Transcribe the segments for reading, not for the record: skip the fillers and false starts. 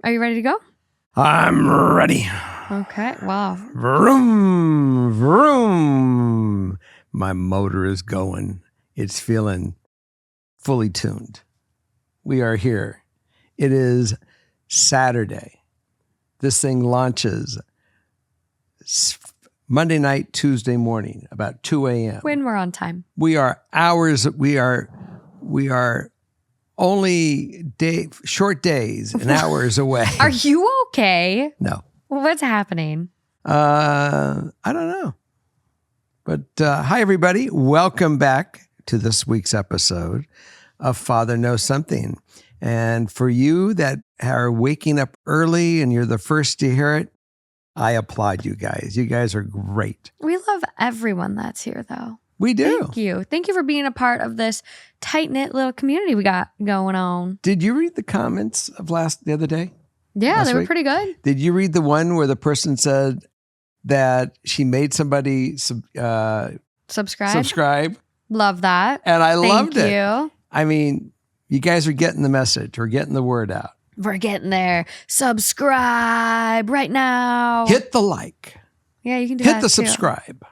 Are you ready to go? I'm ready. Okay. Wow. Vroom, vroom. My motor is going. It's feeling fully tuned. We are here. It is Saturday. This thing launches Monday night, Tuesday morning, about 2 a.m. When we're on time. We are hours. We are only short days and hours away. Are you okay? No. What's happening? I don't know. But hi, everybody. Welcome back to this week's episode of Father Knows Something. And for you that are waking up early and you're the first to hear it, I applaud you guys. You guys are great. We love everyone that's here, though. We do. Thank you. Thank you for being a part of this tight-knit little community we got going on. Did you read the comments of the other day? Yeah, they were week? pretty good. Did you read the one where the person said that she made somebody subscribe? Love that. And I loved it. Thank you. I mean, you guys are getting the message. We're getting the word out. We're getting there. Subscribe right now. Hit the like. Yeah, you can do that. Hit the too. subscribe.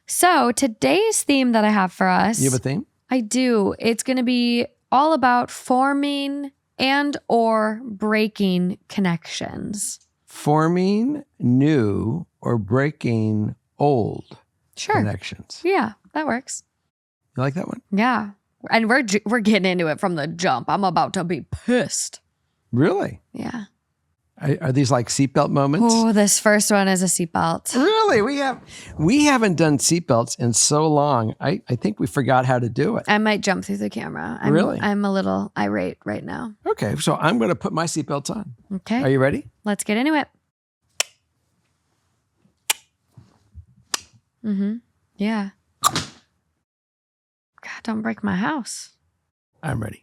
So today's theme that I have for us. You have a theme? I do. It's going to be all about forming and or breaking connections. Forming new or breaking old connections. Yeah, that works. You like that one? Yeah. And we're getting into it from the jump. I'm about to be pissed. Really? Yeah. Are these like seatbelt moments? Oh, this first one is a seatbelt. Really? We haven't done seatbelts in so long. I think we forgot how to do it. I might jump through the camera. Really? I'm a little irate right now. Okay, so I'm going to put my seatbelts on. Okay. Are you ready? Let's get into it. Mm-hmm. Yeah. God, don't break my house. I'm ready.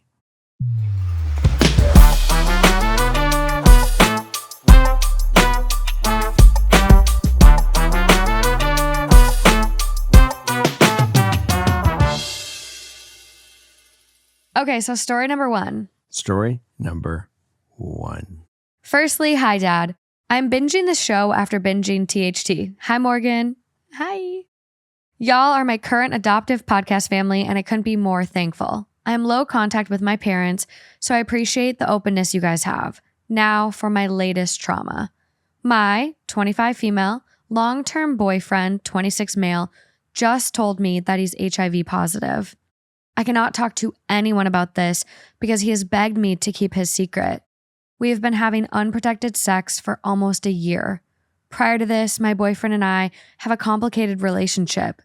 Okay, so story number one. Story number one. Firstly, hi, Dad. I'm binging the show after binging THT. Hi, Morgan. Hi. Y'all are my current adoptive podcast family, and I couldn't be more thankful. I am low contact with my parents, so I appreciate the openness you guys have. Now for my latest trauma. My 25 female, long-term boyfriend, 26 male, just told me that he's HIV positive. I cannot talk to anyone about this because he has begged me to keep his secret. We have been having unprotected sex for almost a year. Prior to this, my boyfriend and I have a complicated relationship.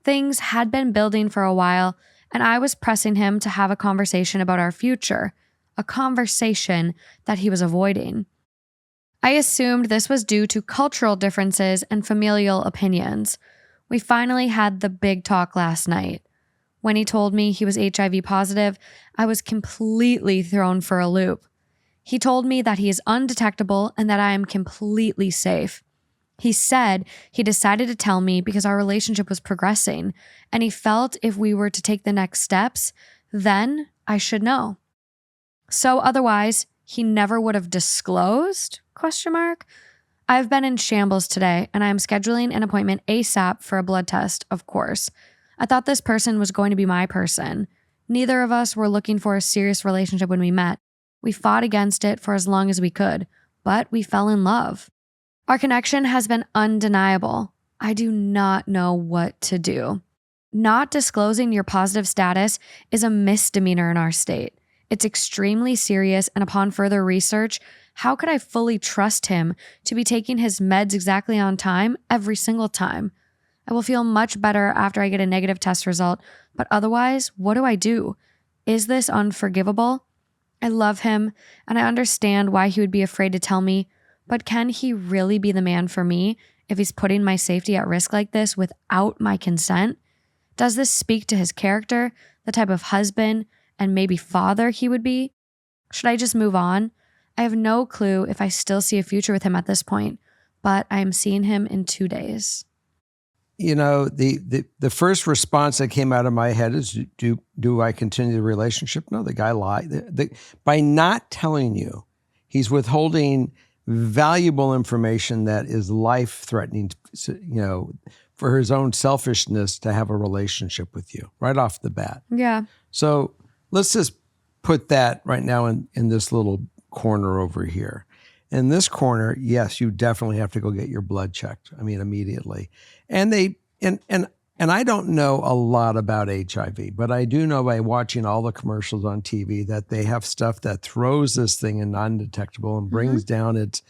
Things had been building for a while, and I was pressing him to have a conversation about our future, a conversation that he was avoiding. I assumed this was due to cultural differences and familial opinions. We finally had the big talk last night. When he told me he was HIV positive, I was completely thrown for a loop. He told me that he is undetectable and that I am completely safe. He said he decided to tell me because our relationship was progressing, and he felt if we were to take the next steps, then I should know. So otherwise, he never would have disclosed? ? I've been in shambles today, and I am scheduling an appointment ASAP for a blood test, of course. I thought this person was going to be my person. Neither of us were looking for a serious relationship when we met. We fought against it for as long as we could, but we fell in love. Our connection has been undeniable. I do not know what to do. Not disclosing your positive status is a misdemeanor in our state. It's extremely serious, and upon further research, how could I fully trust him to be taking his meds exactly on time every single time? I will feel much better after I get a negative test result, but otherwise, what do I do? Is this unforgivable? I love him, and I understand why he would be afraid to tell me, but can he really be the man for me if he's putting my safety at risk like this without my consent? Does this speak to his character, the type of husband and maybe father he would be? Should I just move on? I have no clue if I still see a future with him at this point, but I am seeing him in 2 days. You know, the first response that came out of my head is, do I continue the relationship? No, the guy lied. By not telling you, He's withholding valuable information that is life-threatening, for his own selfishness to have a relationship with you right off the bat. Yeah. So let's just put that right now in this little corner over here. In this corner, yes, you definitely have to go get your blood checked. I mean, immediately. And I don't know a lot about HIV, but I do know by watching all the commercials on TV that they have stuff that throws this thing in non-detectable and brings down its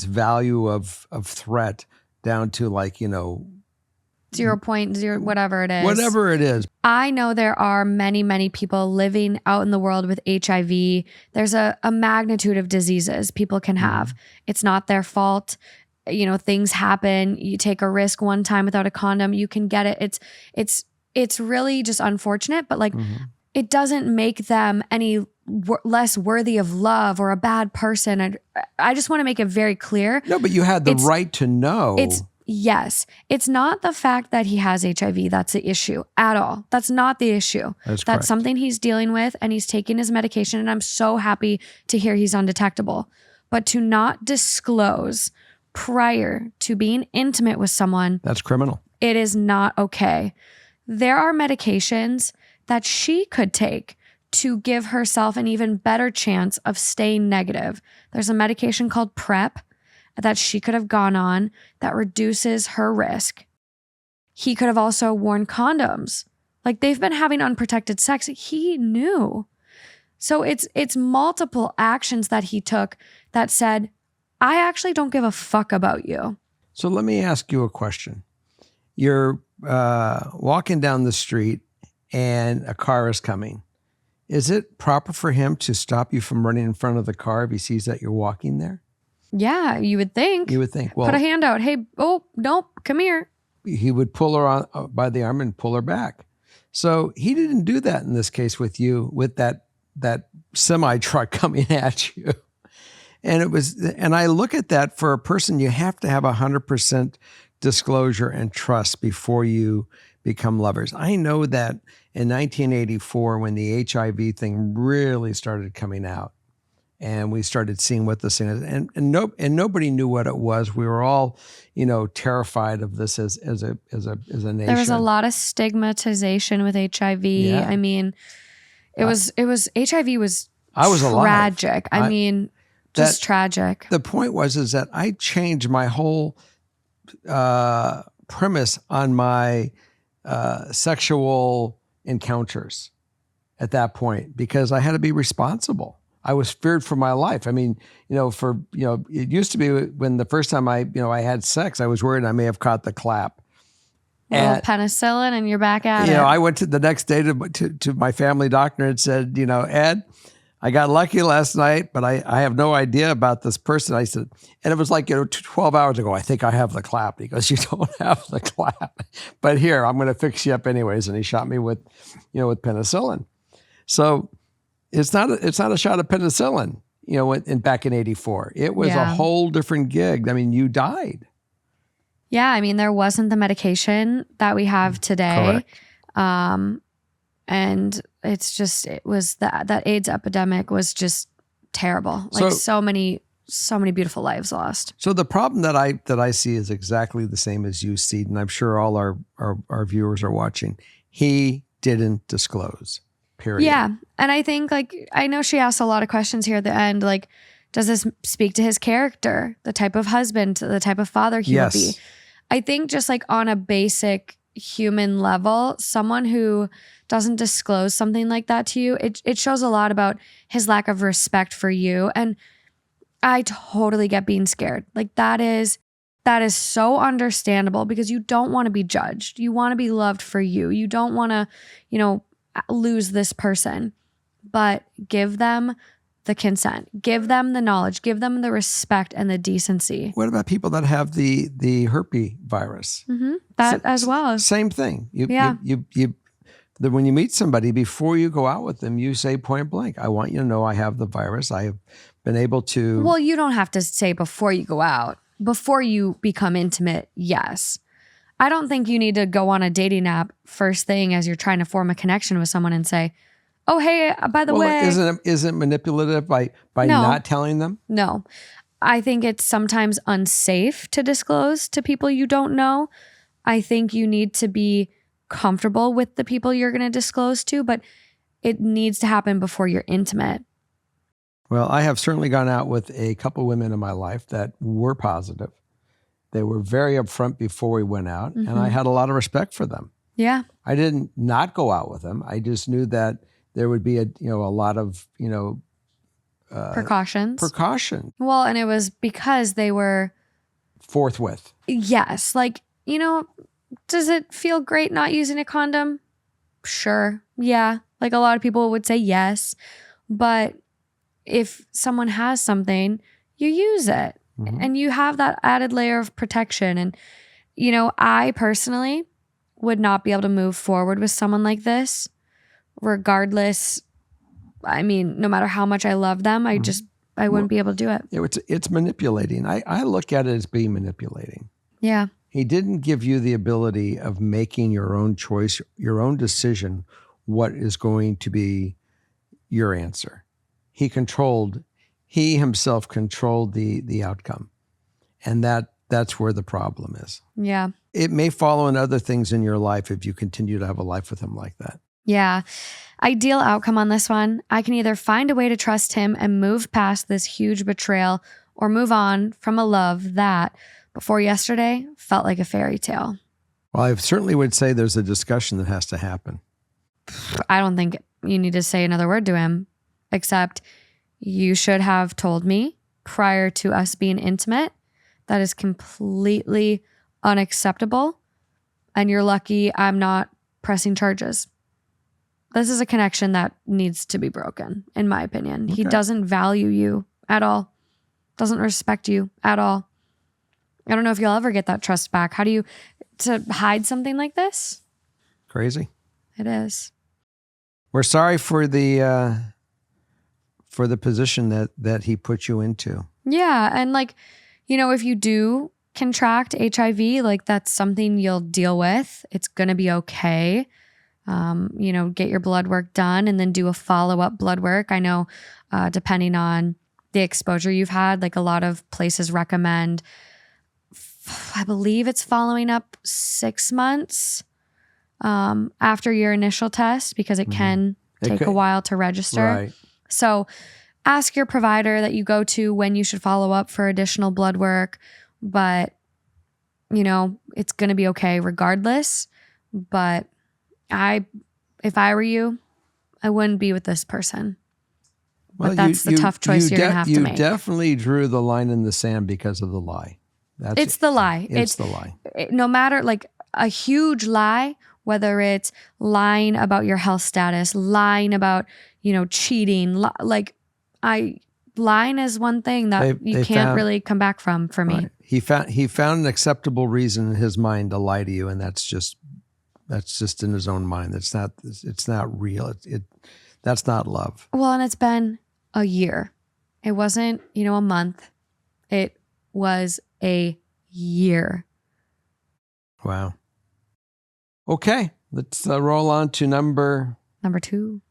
value of threat down to 0.0, whatever it is. Whatever it is. I know there are many, many people living out in the world with HIV. There's a magnitude of diseases people can have. It's not their fault. Things happen. You take a risk one time without a condom, you can get it. It's really just unfortunate, but it doesn't make them any less worthy of love or a bad person. I just want to make it very clear. No, but you had the right to know. Yes. It's not the fact that he has HIV that's the issue at all. That's not the issue. That's correct. Something he's dealing with, and he's taking his medication, and I'm so happy to hear he's undetectable. But to not disclose prior to being intimate with someone, that's criminal. It is not okay. There are medications that she could take to give herself an even better chance of staying negative. There's a medication called PrEP that she could have gone on that reduces her risk. He could have also worn condoms. They've been having unprotected sex. He knew. So it's multiple actions that he took that said, I actually don't give a fuck about you. So let me ask you a question. You're walking down the street and a car is coming. Is it proper for him to stop you from running in front of the car if he sees that you're walking there? Yeah, you would think. Well, put a hand out. Hey, oh, nope, come here. He would pull her on by the arm and pull her back. So he didn't do that in this case with you, with that semi truck coming at you. And I look at that for a person, you have to have 100% disclosure and trust before you become lovers. I know that in 1984, when the HIV thing really started coming out, and we started seeing what this thing is, and nobody knew what it was. We were all, terrified of this as a nation. There was a lot of stigmatization with HIV. Yeah. I mean, it was HIV was I was tragic. alive. Just tragic. The point was that I changed my whole premise on my sexual encounters at that point because I had to be responsible. I was feared for my life. I mean, it used to be when the first time I had sex, I was worried I may have caught the clap. And penicillin and you're back at it. I went to the next day to my family doctor and said, Ed, I got lucky last night, but I have no idea about this person. I said, and it was 12 hours ago, I think I have the clap. He goes, you don't have the clap, but here, I'm going to fix you up anyways. And he shot me with penicillin. So it's not a shot of penicillin, back in 84. It was a whole different gig. I mean, you died. Yeah. I mean, there wasn't the medication that we have today. Correct. And it was that AIDS epidemic was just terrible. So many beautiful lives lost. So the problem that I see is exactly the same as you see, and I'm sure all our viewers are watching. He didn't disclose. Period. Yeah. And I think I know she asked a lot of questions here at the end. Does this speak to his character, the type of husband, the type of father he would be? I think just on a basic human level, someone who doesn't disclose something like that to you, it shows a lot about his lack of respect for you. And I totally get being scared. That is so understandable because you don't want to be judged. You want to be loved for you. You don't want to, lose this person, but give them the consent, give them the knowledge, give them the respect and the decency. What about people that have the herpes virus? Mm-hmm. That as well. Same thing. When you meet somebody, before you go out with them, you say point blank, I want you to know I have the virus. I have been able to. Well, you don't have to say before you go out. Before you become intimate, yes. I don't think you need to go on a dating app first thing as you're trying to form a connection with someone and say, Oh, hey, by the way. Isn't it manipulative by No. not telling them? No. I think it's sometimes unsafe to disclose to people you don't know. I think you need to be comfortable with the people you're going to disclose to, but it needs to happen before you're intimate. Well, I have certainly gone out with a couple women in my life that were positive. They were very upfront before we went out, and I had a lot of respect for them. Yeah. I didn't not go out with them. I just knew that there would be a lot of Precautions. precaution. Well, and it was because they were Forthwith. Yes. Like, does it feel great not using a condom? Sure. Yeah. Like a lot of people would say yes. But if someone has something, you use it. And you have that added layer of protection. And, I personally would not be able to move forward with someone like this, regardless. I mean, no matter how much I love them, I wouldn't be able to do it. It's manipulating. I look at it as being manipulating. Yeah. He didn't give you the ability of making your own choice, your own decision, what is going to be your answer. He himself controlled the outcome. And that's where the problem is. Yeah. It may follow in other things in your life if you continue to have a life with him like that. Yeah. Ideal outcome on this one. I can either find a way to trust him and move past this huge betrayal or move on from a love that, before yesterday, felt like a fairy tale. Well, I certainly would say there's a discussion that has to happen. I don't think you need to say another word to him, except you should have told me prior to us being intimate. That is completely unacceptable. And you're lucky I'm not pressing charges. This is a connection that needs to be broken, in my opinion. Okay. He doesn't value you at all. Doesn't respect you at all. I don't know if you'll ever get that trust back. How do you, to hide something like this? Crazy. It is. We're sorry for the position that he put you into. Yeah. And if you do contract HIV, that's something you'll deal with. It's going to be okay. Get your blood work done and then do a follow-up blood work. I know, depending on the exposure you've had, a lot of places recommend, I believe it's following up 6 months after your initial test, because it can take a while to register. Right. So ask your provider that you go to when you should follow up for additional blood work. But, it's going to be okay regardless. But if I were you, I wouldn't be with this person. Well, but that's the tough choice you're going to have to make. You definitely drew the line in the sand because of the lie. It's the lie. It's the lie. No matter, a huge lie, whether it's lying about your health status, lying about, cheating, lying is one thing that you can't really come back from for me. Right. He found an acceptable reason in his mind to lie to you, and that's just in his own mind. It's not real. That's not love. Well, and it's been a year. It wasn't, a month. It was a year. Wow. Okay, let's roll on to number 2.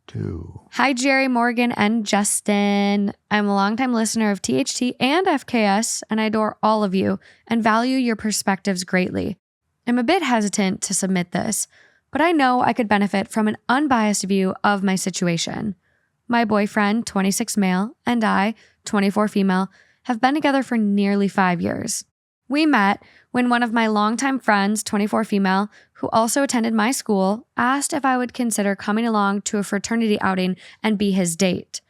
2. Hi, Jerry, Morgan, and Justin. I'm a longtime listener of THT and FKS, and I adore all of you and value your perspectives greatly. I'm a bit hesitant to submit this, but I know I could benefit from an unbiased view of my situation. My boyfriend, 26 male, and I, 24 female, have been together for nearly 5 years. We met when one of my longtime friends, 24 female, who also attended my school, asked if I would consider coming along to a fraternity outing and be his date.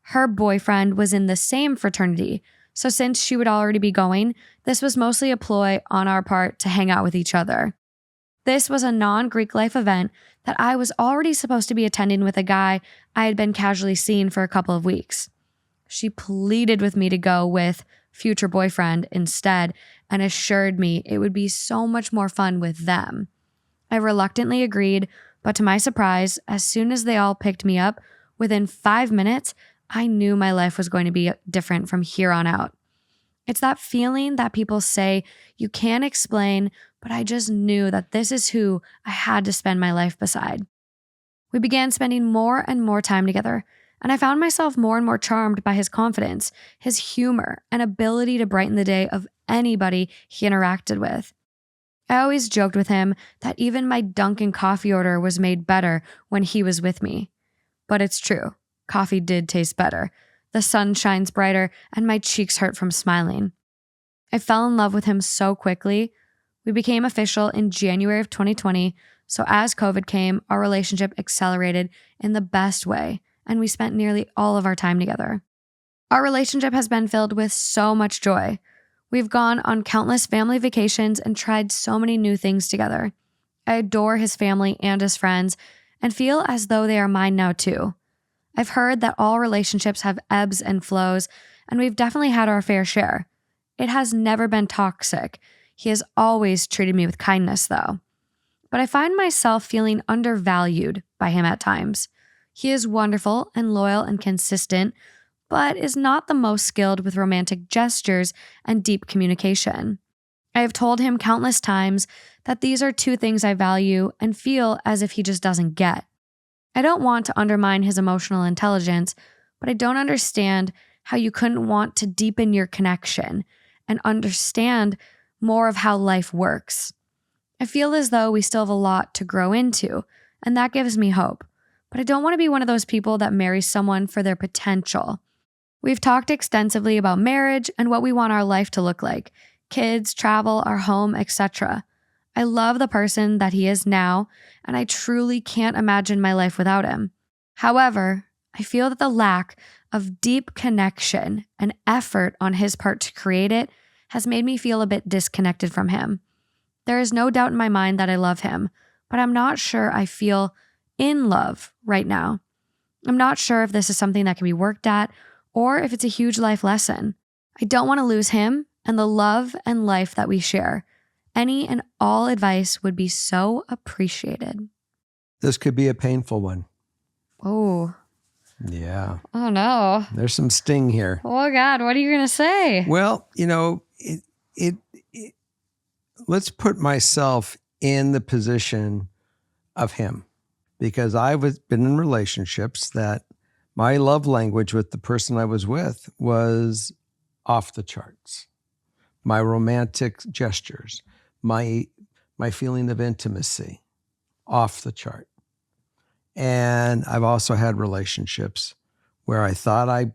Her boyfriend was in the same fraternity, so since she would already be going, this was mostly a ploy on our part to hang out with each other. This was a non-Greek life event that I was already supposed to be attending with a guy I had been casually seeing for a couple of weeks. She pleaded with me to go with future boyfriend instead and assured me it would be so much more fun with them. I reluctantly agreed, but to my surprise, as soon as they all picked me up, within 5 minutes, I knew my life was going to be different from here on out. It's that feeling that people say you can't explain, but I just knew that this is who I had to spend my life beside. We began spending more and more time together, and I found myself more and more charmed by his confidence, his humor, and ability to brighten the day of anybody he interacted with. I always joked with him that even my Dunkin' coffee order was made better when he was with me. But it's true. Coffee did taste better. The sun shines brighter, and my cheeks hurt from smiling. I fell in love with him so quickly. We became official in January of 2020, so as COVID came, our relationship accelerated in the best way, and we spent nearly all of our time together. Our relationship has been filled with so much joy. We've gone on countless family vacations and tried so many new things together. I adore his family and his friends and feel as though they are mine now too. I've heard that all relationships have ebbs and flows, and we've definitely had our fair share. It has never been toxic. He has always treated me with kindness, though. But I find myself feeling undervalued by him at times. He is wonderful and loyal and consistent, but is not the most skilled with romantic gestures and deep communication. I have told him countless times that these are two things I value and feel as if he just doesn't get. I don't want to undermine his emotional intelligence, but I don't understand how you couldn't want to deepen your connection and understand more of how life works. I feel as though we still have a lot to grow into, and that gives me hope. But I don't want to be one of those people that marries someone for their potential. We've talked extensively about marriage and what we want our life to look like: kids, travel, our home, etc. I love the person that he is now, and I truly can't imagine my life without him. However, I feel that the lack of deep connection and effort on his part to create it has made me feel a bit disconnected from him. There is no doubt in my mind that I love him, but I'm not sure I feel in love right now. I'm not sure if this is something that can be worked at or if it's a huge life lesson. I don't want to lose him and the love and life that we share. Any and all advice would be so appreciated. This could be a painful one. Oh. Yeah. Oh, no. There's some sting here. Oh, God. What are you going to say? Well, let's put myself in the position of him, because I've been in relationships that my love language with the person I was with was off the charts. My romantic gestures, my feeling of intimacy, off the chart. And I've also had relationships where I thought I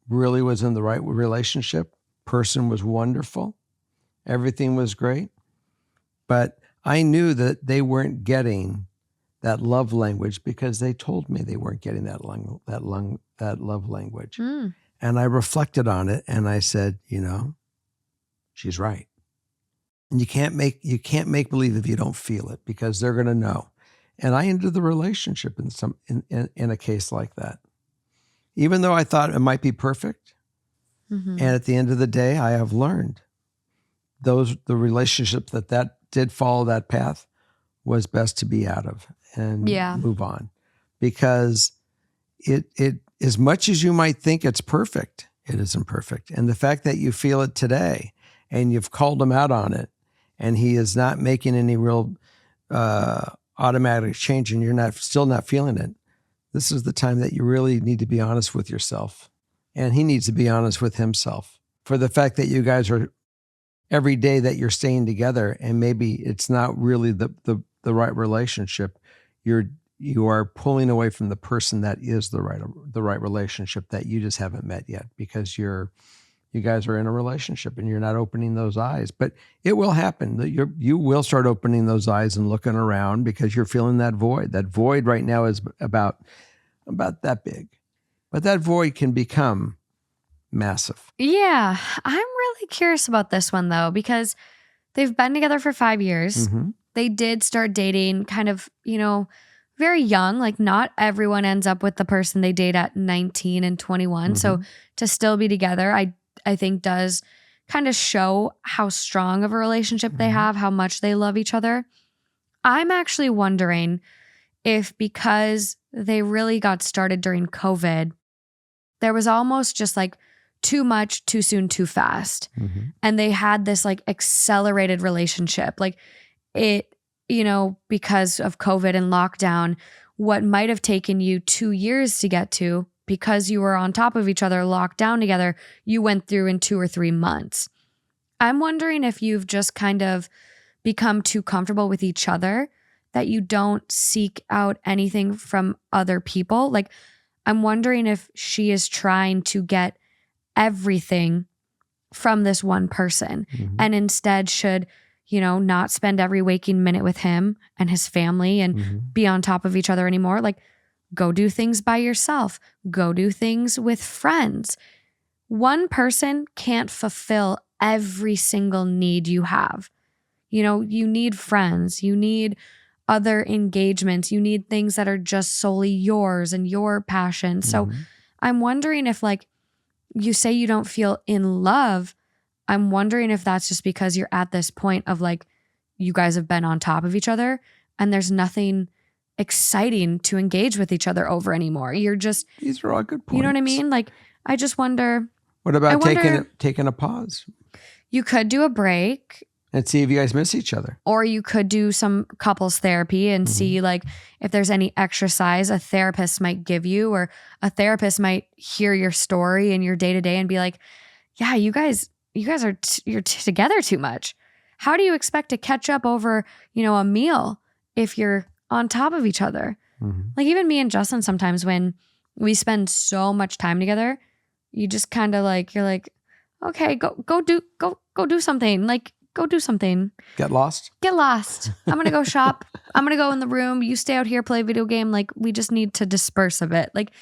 really was in the right relationship. Person was wonderful. Everything was great. But I knew that they weren't getting that love language because they told me they weren't getting that love language. Mm. And I reflected on it and I said, she's right. And you can't make believe if you don't feel it, because they're going to know. And I ended the relationship in a case like that. Even though I thought it might be perfect. Mm-hmm. And at the end of the day, I have learned the relationships that did follow that path was best to be out of and move on. Because it as much as you might think it's perfect, it isn't perfect. And the fact that you feel it today and you've called him out on it and he is not making any real automatic change and you're still not feeling it, this is the time that you really need to be honest with yourself. And he needs to be honest with himself for the fact that you guys are every day that you're staying together and maybe it's not really the right relationship. You are pulling away from the person that is the right relationship that you just haven't met yet, because you guys are in a relationship and you're not opening those eyes. But it will happen. You will start opening those eyes and looking around because you're feeling that void. That void right now is about that big. But that void can become massive. Yeah. I'm really curious about this one, though, because they've been together for 5 years. Mm-hmm. They did start dating kind of, very young. Like, not everyone ends up with the person they date at 19 and 21. Mm-hmm. So to still be together, I think does kind of show how strong of a relationship they have, how much they love each other. I'm actually wondering if, because they really got started during COVID, there was almost just like too much, too soon, too fast. Mm-hmm. And they had this like accelerated relationship. Like it, because of COVID and lockdown, what might have taken you 2 years to get to because you were on top of each other, locked down together, you went through in 2 or 3 months. I'm wondering if you've just kind of become too comfortable with each other that you don't seek out anything from other people. Like, I'm wondering if she is trying to get everything from this one person and instead should, not spend every waking minute with him and his family and be on top of each other anymore. Like, go do things by yourself. Go do things with friends. One person can't fulfill every single need you have. You need friends. You need other engagements. You need things that are just solely yours and your passion. So I'm wondering if, like, you say you don't feel in love. I'm wondering if that's just because you're at this point of, like, you guys have been on top of each other and there's nothing exciting to engage with each other over anymore. These are all good points. You know what I mean? Like, I just wonder. What about taking a pause? You could do a break. And see if you guys miss each other. Or you could do some couples therapy and see, like, if there's any exercise a therapist might give you, or a therapist might hear your story and your day-to-day and be like, yeah, you guys are, you're together too much. How do you expect to catch up over, a meal if you're on top of each other? Like, even me and Justin, sometimes when we spend so much time together, you just kind of like, you're like, okay, go do something. Like, go do something. Get lost? Get lost. I'm going to go shop. I'm going to go in the room. You stay out here, play a video game. Like, we just need to disperse a bit. Like,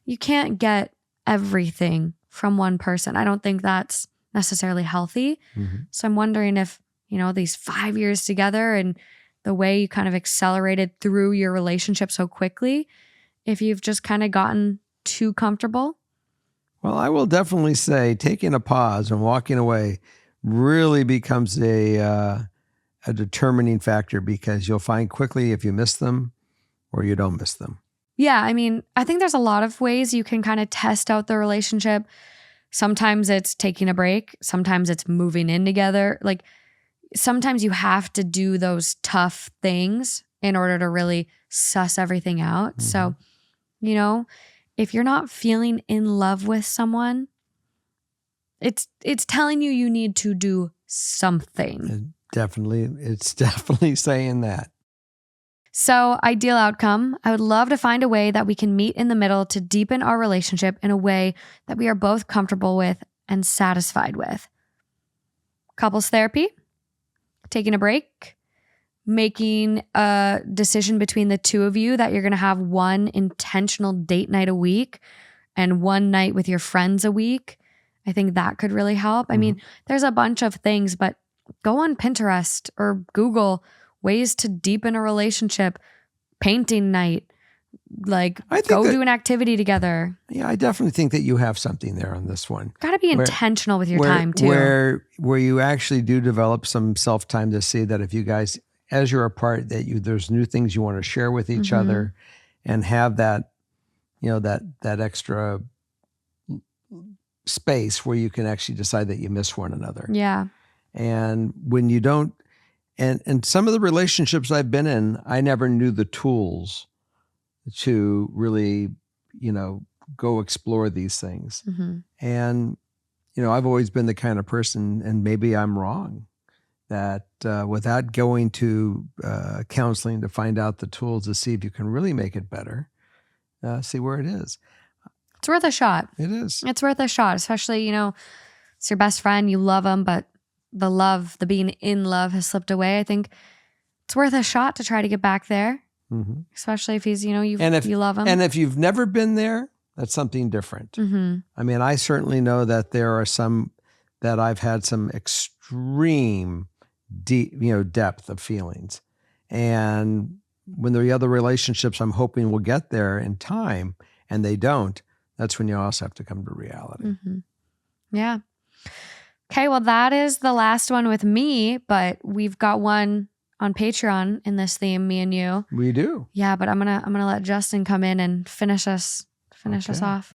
you can't get everything from one person. I don't think that's necessarily healthy. So I'm wondering if, these 5 years together and the way you kind of accelerated through your relationship so quickly, if you've just kind of gotten too comfortable. Well, I will definitely say taking a pause and walking away really becomes a determining factor, because you'll find quickly if you miss them or you don't miss them. Yeah, I mean, I think there's a lot of ways you can kind of test out the relationship. Sometimes it's taking a break. Sometimes it's moving in together. Like, sometimes you have to do those tough things in order to really suss everything out. So, if you're not feeling in love with someone, it's telling you need to do something. It's definitely saying that. So, ideal outcome, I would love to find a way that we can meet in the middle to deepen our relationship in a way that we are both comfortable with and satisfied with. Couples therapy, taking a break, making a decision between the two of you that you're going to have one intentional date night a week and one night with your friends a week. I think that could really help. I mean, there's a bunch of things, but go on Pinterest or Google ways to deepen a relationship, painting night, like do an activity together. Yeah, I definitely think that you have something there on this one. Got to be intentional with your time too. Where you actually do develop some self-time to see that if you guys, as you're apart, that there's new things you want to share with each other and have that, that extra space where you can actually decide that you miss one another. Yeah. And when you don't, and some of the relationships I've been in, I never knew the tools to really, go explore these things. And, I've always been the kind of person, and maybe I'm wrong, that without going to counseling to find out the tools to see if you can really make it better, see where it is. It's worth a shot. It is. It's worth a shot, especially, it's your best friend, you love them, but the being in love has slipped away. I think it's worth a shot to try to get back there, especially if he's, you love him. And if you've never been there, that's something different. I mean, I certainly know that there are some that I've had some extreme deep, depth of feelings. And when there are other relationships I'm hoping will get there in time and they don't, that's when you also have to come to reality. Yeah. Okay, well, that is the last one with me, but we've got one on Patreon in this theme, me and you. We do. Yeah, but I'm gonna let Justin come in and finish us off.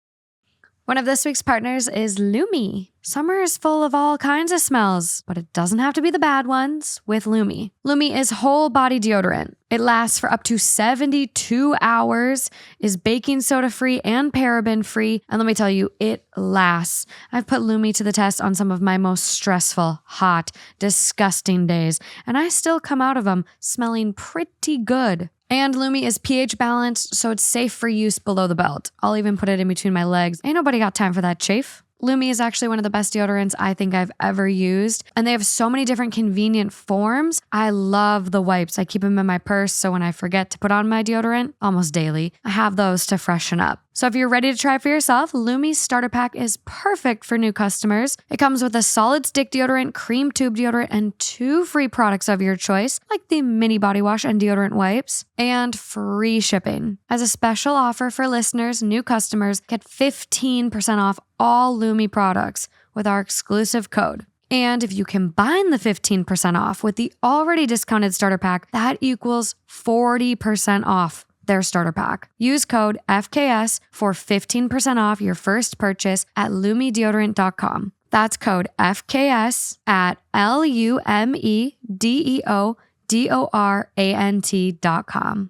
One of this week's partners is Lumi. Summer is full of all kinds of smells, but it doesn't have to be the bad ones with Lumi. Lumi is whole body deodorant. It lasts for up to 72 hours, is baking soda free and paraben free, and let me tell you, it lasts. I've put Lumi to the test on some of my most stressful, hot, disgusting days, and I still come out of them smelling pretty good. And Lumi is pH balanced, so it's safe for use below the belt. I'll even put it in between my legs. Ain't nobody got time for that chafe. Lumi is actually one of the best deodorants I think I've ever used, and they have so many different convenient forms. I love the wipes. I keep them in my purse, so when I forget to put on my deodorant, almost daily, I have those to freshen up. So if you're ready to try it for yourself, Lumi's starter pack is perfect for new customers. It comes with a solid stick deodorant, cream tube deodorant, and 2 free products of your choice, like the mini body wash and deodorant wipes, and free shipping. As a special offer for listeners, new customers get 15% off all Lumi products with our exclusive code. And if you combine the 15% off with the already discounted starter pack, that equals 40% off their starter pack. Use code FKS for 15% off your first purchase at lumideodorant.com. That's code FKS at LUMEDEODORANT.com.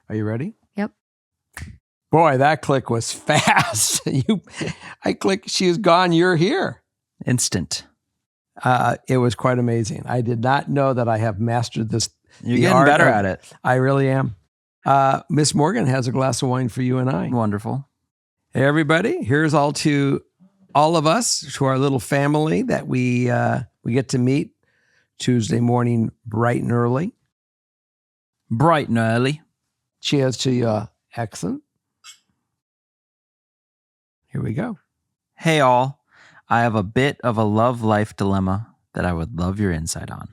Are you ready? Yep. Boy, that click was fast. I click, she is gone, you're here. Instant. It was quite amazing. I did not know that I have mastered this. You're getting better at it. I really am. Miss Morgan has a glass of wine for you and I. Wonderful. Hey, everybody. Here's all to all of us, to our little family that we get to meet Tuesday morning bright and early. Bright and early. Cheers to your accent. Here we go. Hey, all. I have a bit of a love-life dilemma that I would love your insight on.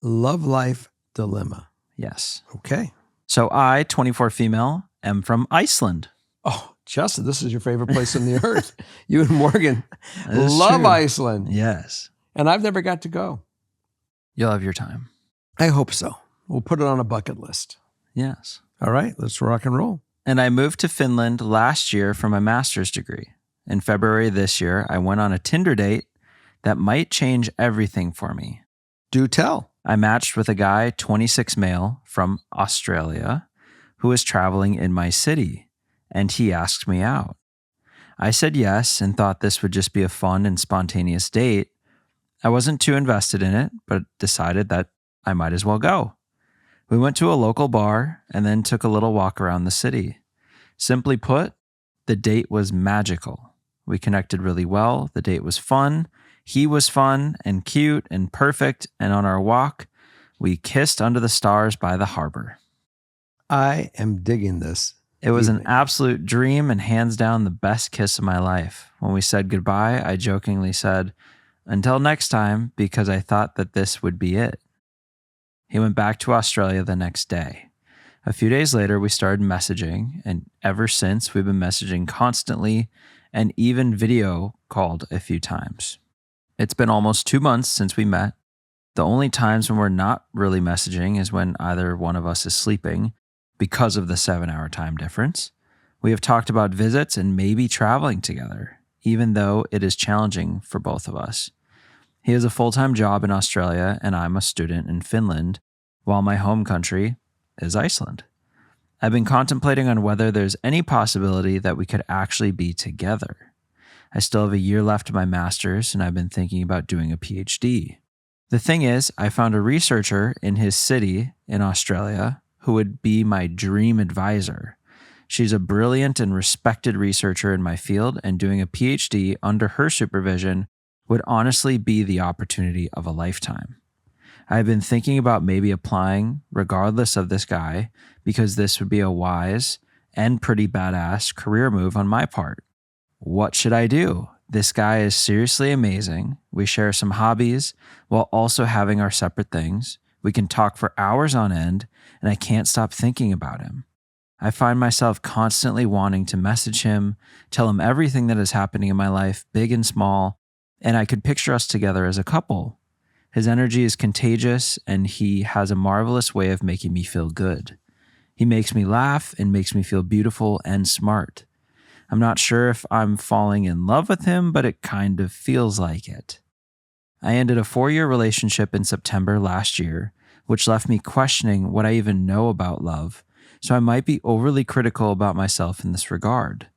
Love life dilemma. Yes. Okay. So I, 24 female, am from Iceland. Oh, Justin, this is your favorite place on the earth. You and Morgan That is love true. Iceland. Yes. And I've never got to go. You'll have your time. I hope so. We'll put it on a bucket list. Yes. All right, let's rock and roll. And I moved to Finland last year for my master's degree. In February this year, I went on a Tinder date that might change everything for me. Do tell. I matched with a guy, 26 male, from Australia, who was traveling in my city, and he asked me out. I said yes and thought this would just be a fun and spontaneous date. I wasn't too invested in it, but decided that I might as well go. We went to a local bar and then took a little walk around the city. Simply put, the date was magical. We connected really well. The date was fun. He was fun and cute and perfect, and on our walk, we kissed under the stars by the harbor. I am digging this. It was an evening. absolute dream and hands down the best kiss of my life. When we said goodbye, I jokingly said, "Until next time," because I thought that this would be it. He went back to Australia the next day. A few days later, we started messaging, and ever since, we've been messaging constantly and even video called a few times. It's been almost 2 months since we met. The only times when we're not really messaging is when either one of us is sleeping because of the 7-hour time difference. We have talked about visits and maybe traveling together, even though it is challenging for both of us. He has a full-time job in Australia and I'm a student in Finland, while my home country is Iceland. I've been contemplating on whether there's any possibility that we could actually be together. I still have a year left of my master's, and I've been thinking about doing a PhD. The thing is, I found a researcher in his city in Australia who would be my dream advisor. She's a brilliant and respected researcher in my field, and doing a PhD under her supervision would honestly be the opportunity of a lifetime. I've been thinking about maybe applying regardless of this guy, because this would be a wise and pretty badass career move on my part. What should I do? This guy is seriously amazing. We share some hobbies while also having our separate things. We can talk for hours on end, and I can't stop thinking about him. I find myself constantly wanting to message him, tell him everything that is happening in my life, big and small, and I could picture us together as a couple. His energy is contagious, and he has a marvelous way of making me feel good. He makes me laugh and makes me feel beautiful and smart. I'm not sure if I'm falling in love with him, but it kind of feels like it. I ended a 4-year relationship in September last year, which left me questioning what I even know about love, so I might be overly critical about myself in this regard.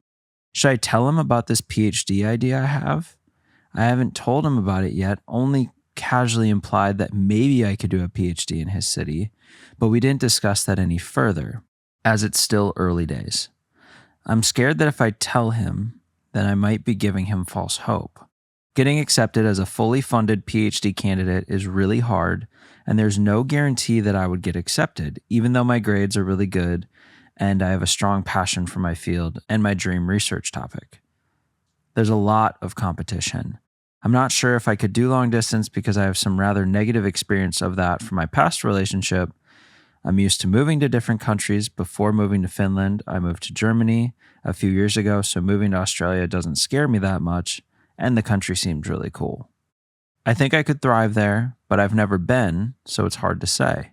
Should I tell him about this PhD idea I have? I haven't told him about it yet, only casually implied that maybe I could do a PhD in his city, but we didn't discuss that any further, as it's still early days. I'm scared that if I tell him, then I might be giving him false hope. Getting accepted as a fully funded PhD candidate is really hard, and there's no guarantee that I would get accepted, even though my grades are really good and I have a strong passion for my field and my dream research topic. There's a lot of competition. I'm not sure if I could do long distance because I have some rather negative experience of that from my past relationship. I'm used to moving to different countries. Before moving to Finland, I moved to Germany a few years ago, so moving to Australia doesn't scare me that much, and the country seems really cool. I think I could thrive there, but I've never been, so it's hard to say.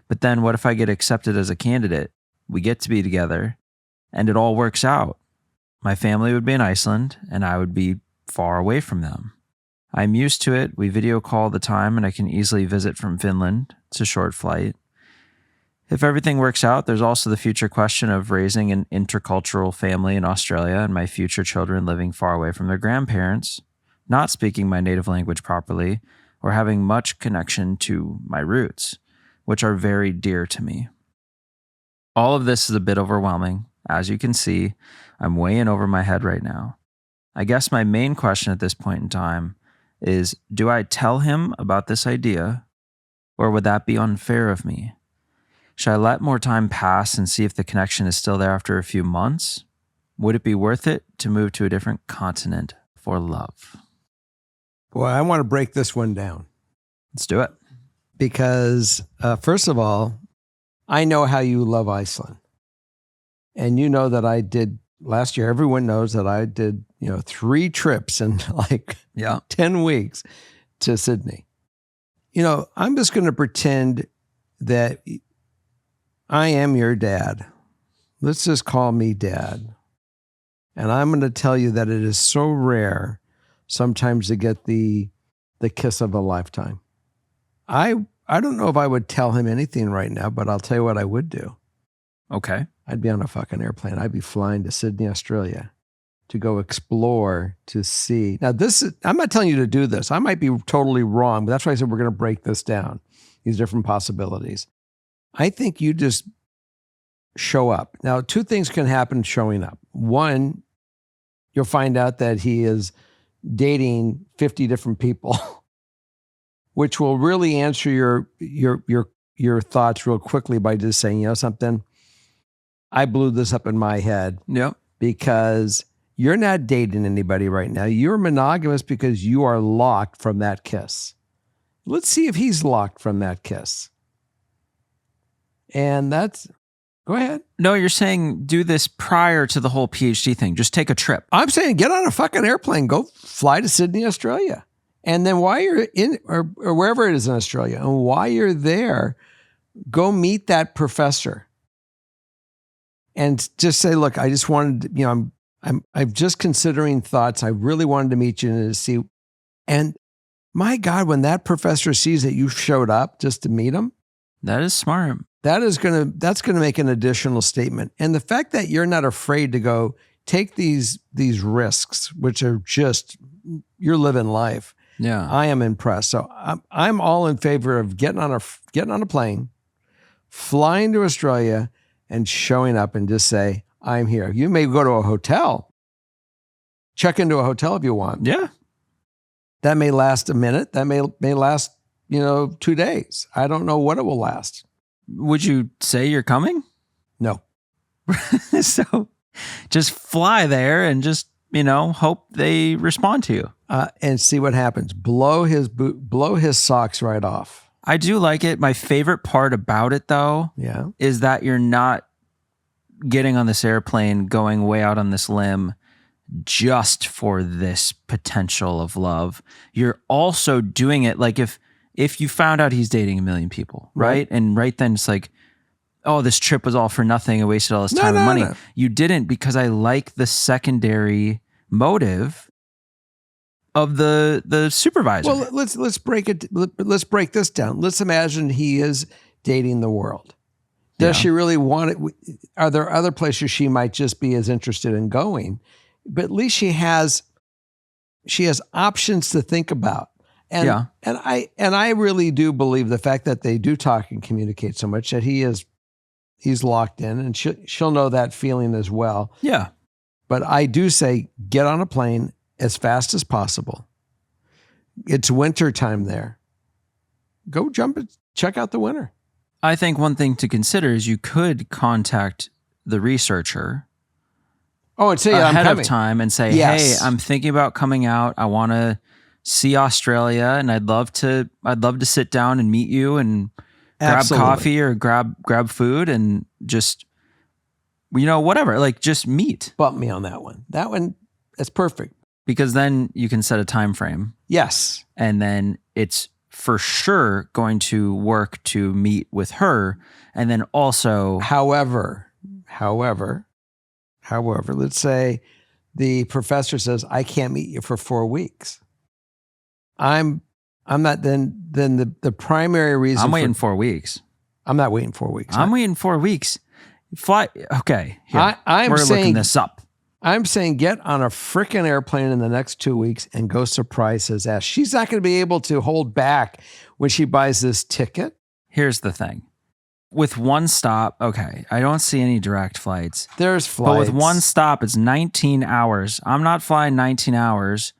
But then what if I get accepted as a candidate, we get to be together, and it all works out? My family would be in Iceland, and I would be far away from them. I'm used to it. We video call all the time, and I can easily visit from Finland. It's a short flight. If everything works out, there's also the future question of raising an intercultural family in Australia and my future children living far away from their grandparents, not speaking my native language properly, or having much connection to my roots, which are very dear to me. All of this is a bit overwhelming. As you can see, I'm way in over my head right now. I guess my main question at this point in time is, do I tell him about this idea, or would that be unfair of me? Should I let more time pass and see if the connection is still there after a few months? Would it be worth it to move to a different continent for love? Boy, I want to break this one down. Let's do it. Because first of all, I know how you love Iceland. And you know that I did last year. Everyone knows that I did, 3 trips in 10 weeks to Sydney. I'm just going to pretend that I am your dad. Let's just call me dad. And I'm going to tell you that it is so rare sometimes to get the kiss of a lifetime. I don't know if I would tell him anything right now, but I'll tell you what I would do. Okay. I'd be on a fucking airplane. I'd be flying to Sydney, Australia to go explore, to see. Now, I'm not telling you to do this. I might be totally wrong, but that's why I said we're going to break this down, these different possibilities. I think you just show up. Now, 2 things can happen showing up. One, you'll find out that he is dating 50 different people, which will really answer your thoughts real quickly by just saying, something, I blew this up in my head. Yep. Because you're not dating anybody right now. You're monogamous because you are locked from that kiss. Let's see if he's locked from that kiss. And go ahead. No, you're saying do this prior to the whole PhD thing. Just take a trip. I'm saying get on a fucking airplane, go fly to Sydney, Australia. And then while you're in, or wherever it is in Australia, and while you're there, go meet that professor. And just say, look, I just wanted, I'm just considering thoughts. I really wanted to meet you and to see. And my God, when that professor sees that you showed up just to meet him, that is smart. that's going to make an additional statement. And the fact that you're not afraid to go take these risks, which are just, you're living life. Yeah. I am impressed. So I'm all in favor of getting on a plane, flying to Australia, and showing up and just say, I'm here. You may go to a hotel, check into a hotel if you want. Yeah. That may last a minute. That may last, 2 days. I don't know what it will last. Would you say you're coming? No. So just fly there and just, hope they respond to you. And see what happens. Blow his socks right off. I do like it. My favorite part about it, though, is that you're not getting on this airplane, going way out on this limb just for this potential of love. You're also doing it like if you found out he's dating 1 million people, right? And right then it's like, oh, this trip was all for nothing. I wasted all this time and money. No. You didn't, because I like the secondary motive of the supervisor. Well, let's break it. Let's break this down. Let's imagine he is dating the world. Does she really want it? Are there other places she might just be as interested in going? But at least she has options to think about. And I really do believe the fact that they do talk and communicate so much that he's locked in, and she'll know that feeling as well. Yeah. But I do say, get on a plane as fast as possible. It's winter time there. Go jump it, check out the winter. I think one thing to consider is you could contact the researcher and say ahead of time and say, hey, I'm thinking about coming out. I want to see Australia, and I'd love to sit down and meet you and grab coffee or grab food and just, whatever, like just meet. Bump me on that one. That one, that's perfect. Because then you can set a time frame. Yes. And then it's for sure going to work to meet with her. And then also, however, let's say the professor says, I can't meet you for 4 weeks. I'm not then the primary reason. I'm waiting 4 weeks. I'm not waiting 4 weeks. I'm waiting 4 weeks. Fly. Okay. Here, we're looking this up. I'm saying get on a freaking airplane in the next 2 weeks and go surprise his ass. She's not going to be able to hold back when she buys this ticket. Here's the thing. With one stop, okay, I don't see any direct flights. There's flights. But with one stop, it's 19 hours. I'm not flying 19 hours.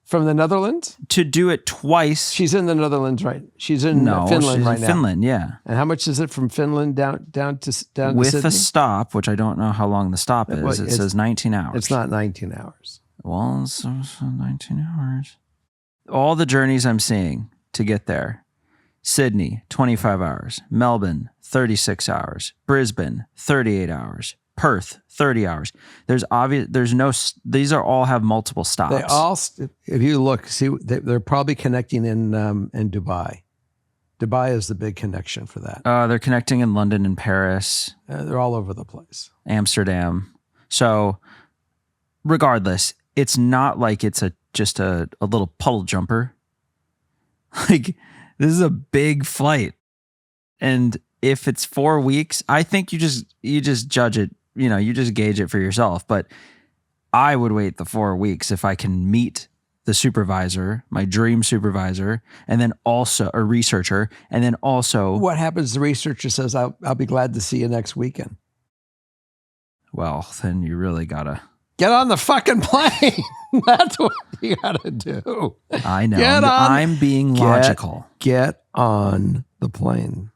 From the Netherlands? To do it twice. She's in the Netherlands, right? She's in Finland right now. Finland, yeah. And how much is it from Finland down to Sydney? With a stop, which I don't know how long the stop is. It says 19 hours. It's not 19 hours. Well, it's 19 hours. All the journeys I'm seeing to get there. Sydney, 25 hours. Melbourne, 36 hours. Brisbane, 38 hours. Perth, 30 hours. These are all have multiple stops. They all, if you look, see, they're probably connecting in Dubai. Dubai is the big connection for that. They're connecting in London and Paris. They're all over the place. Amsterdam. So regardless, it's not like it's just a little puddle jumper. Like, this is a big flight. And if it's 4 weeks, I think you just judge it. You just gauge it for yourself. But I would wait the 4 weeks if I can meet the supervisor, my dream supervisor, and then also a researcher, and then also. What happens? The researcher says, "I'll be glad to see you next weekend." Well, then you really gotta get on the fucking plane. That's what you gotta do. I know. I'm being logical. Get on the plane.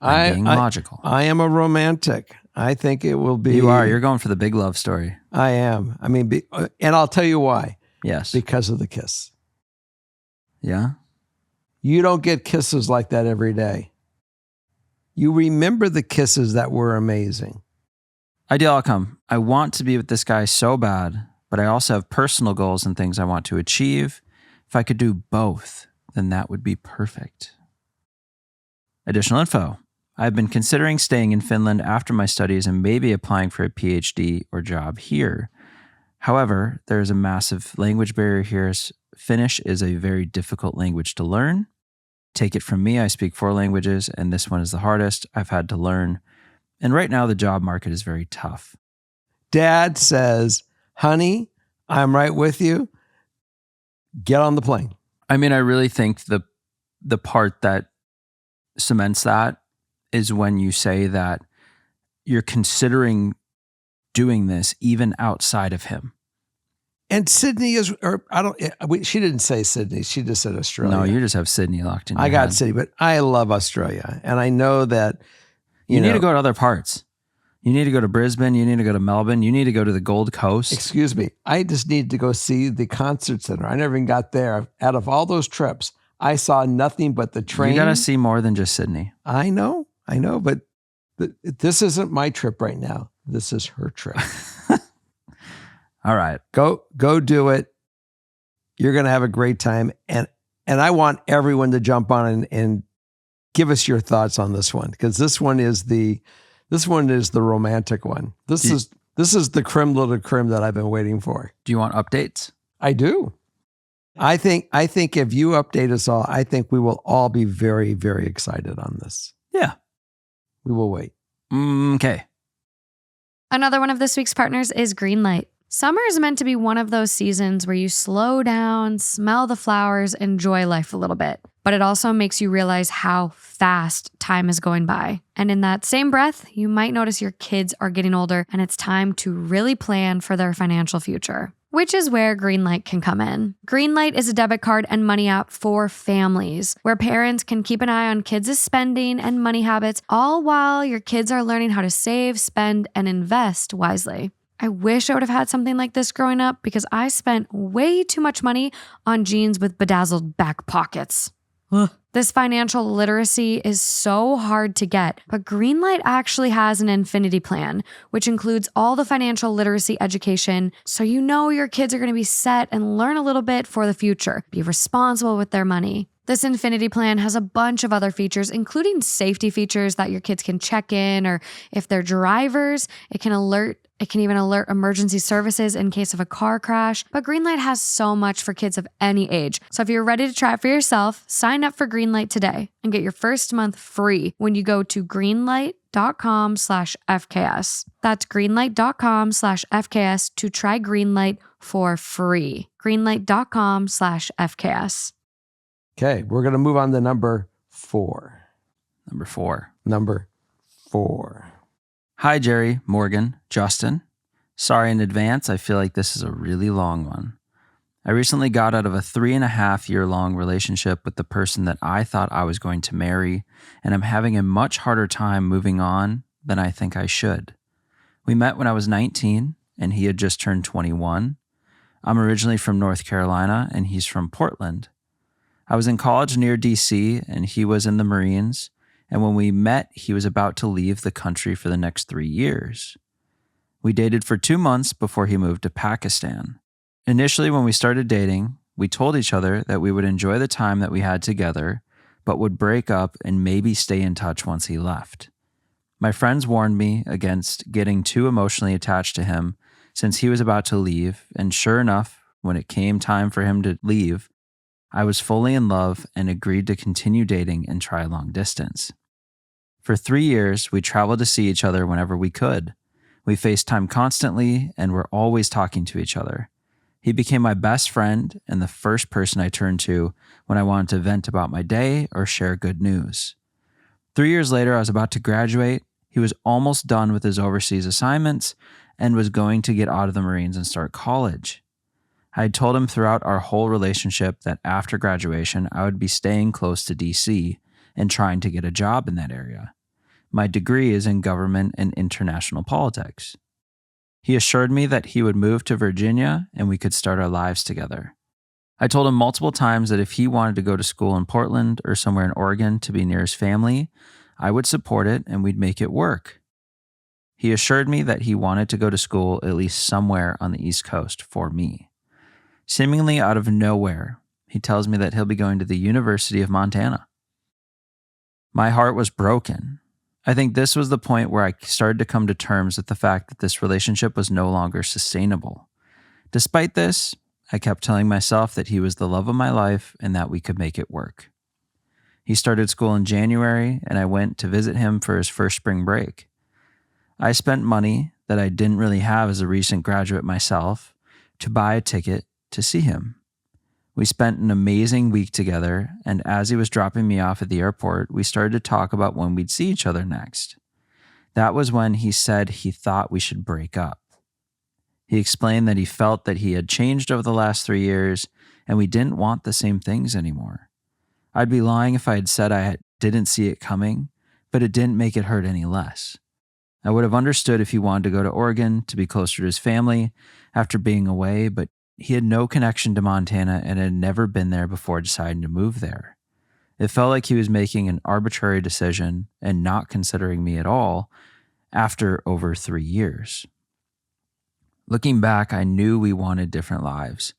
I'm being logical. I am a romantic. I think it will be. You are. You're going for the big love story. I am. I mean, and I'll tell you why. Yes. Because of the kiss. Yeah. You don't get kisses like that every day. You remember the kisses that were amazing. Ideal outcome. I want to be with this guy so bad, but I also have personal goals and things I want to achieve. If I could do both, then that would be perfect. Additional info. I've been considering staying in Finland after my studies and maybe applying for a PhD or job here. However, there is a massive language barrier here, as Finnish is a very difficult language to learn. Take it from me, I speak 4 languages, and this one is the hardest I've had to learn. And right now, the job market is very tough. Dad says, honey, I'm right with you. Get on the plane. I mean, I really think the part that cements that is when you say that you're considering doing this even outside of him. And Sydney is, or I don't, she didn't say Sydney. She just said Australia. No, you just have Sydney locked in your I got head. Sydney, but I love Australia. And I know that, you need to go to other parts. You need to go to Brisbane. You need to go to Melbourne. You need to go to the Gold Coast. Excuse me. I just need to go see the concert center. I never even got there. Out of all those trips, I saw nothing but the train. You got to see more than just Sydney. I know, but this isn't my trip right now. This is her trip. All right. Go do it. You're going to have a great time. And I want everyone to jump on and give us your thoughts on this one, because this one is the romantic one. This is the creme de la creme that I've been waiting for. Do you want updates? I do. I think if you update us all, I think we will all be very, very excited on this. Yeah. We will wait. Okay. Another one of this week's partners is Greenlight. Summer is meant to be one of those seasons where you slow down, smell the flowers, enjoy life a little bit. But it also makes you realize how fast time is going by. And in that same breath, you might notice your kids are getting older and it's time to really plan for their financial future, which is where Greenlight can come in. Greenlight is a debit card and money app for families, where parents can keep an eye on kids' spending and money habits, all while your kids are learning how to save, spend, and invest wisely. I wish I would have had something like this growing up, because I spent way too much money on jeans with bedazzled back pockets. This financial literacy is so hard to get, but Greenlight actually has an infinity plan, which includes all the financial literacy education, so you know your kids are going to be set and learn a little bit for the future, be responsible with their money. This infinity plan has a bunch of other features, including safety features that your kids can check in, or if they're drivers, it can even alert emergency services in case of a car crash. But Greenlight has so much for kids of any age. So if you're ready to try it for yourself, sign up for Greenlight today and get your first month free when you go to greenlight.com/FKS. That's greenlight.com/FKS to try Greenlight for free. Greenlight.com/FKS. Okay, we're going to move on to number 4. Number 4. Hi, Jerry, Morgan, Justin. Sorry in advance. I feel like this is a really long one. I recently got out of a 3.5-year-long relationship with the person that I thought I was going to marry, and I'm having a much harder time moving on than I think I should. We met when I was 19, and he had just turned 21. I'm originally from North Carolina, and he's from Portland. I was in college near DC, and he was in the Marines. And when we met, he was about to leave the country for the next 3 years. We dated for 2 months before he moved to Pakistan. Initially, when we started dating, we told each other that we would enjoy the time that we had together, but would break up and maybe stay in touch once he left. My friends warned me against getting too emotionally attached to him since he was about to leave, and sure enough, when it came time for him to leave, I was fully in love and agreed to continue dating and try long distance. For 3 years, we traveled to see each other whenever we could. We FaceTimed constantly and were always talking to each other. He became my best friend and the first person I turned to when I wanted to vent about my day or share good news. 3 years later, I was about to graduate. He was almost done with his overseas assignments and was going to get out of the Marines and start college. I had told him throughout our whole relationship that after graduation, I would be staying close to DC and trying to get a job in that area. My degree is in government and international politics. He assured me that he would move to Virginia and we could start our lives together. I told him multiple times that if he wanted to go to school in Portland or somewhere in Oregon to be near his family, I would support it and we'd make it work. He assured me that he wanted to go to school at least somewhere on the East Coast for me. Seemingly out of nowhere, he tells me that he'll be going to the University of Montana. My heart was broken. I think this was the point where I started to come to terms with the fact that this relationship was no longer sustainable. Despite this, I kept telling myself that he was the love of my life and that we could make it work. He started school in January, and I went to visit him for his first spring break. I spent money that I didn't really have as a recent graduate myself to buy a ticket to see him. We spent an amazing week together, and as he was dropping me off at the airport, we started to talk about when we'd see each other next. That was when he said he thought we should break up. He explained that he felt that he had changed over the last 3 years, and we didn't want the same things anymore. I'd be lying if I had said I didn't see it coming, but it didn't make it hurt any less. I would have understood if he wanted to go to Oregon to be closer to his family after being away, but he had no connection to Montana and had never been there before deciding to move there. It felt like he was making an arbitrary decision and not considering me at all after over 3 years. Looking back, I knew we wanted different lives.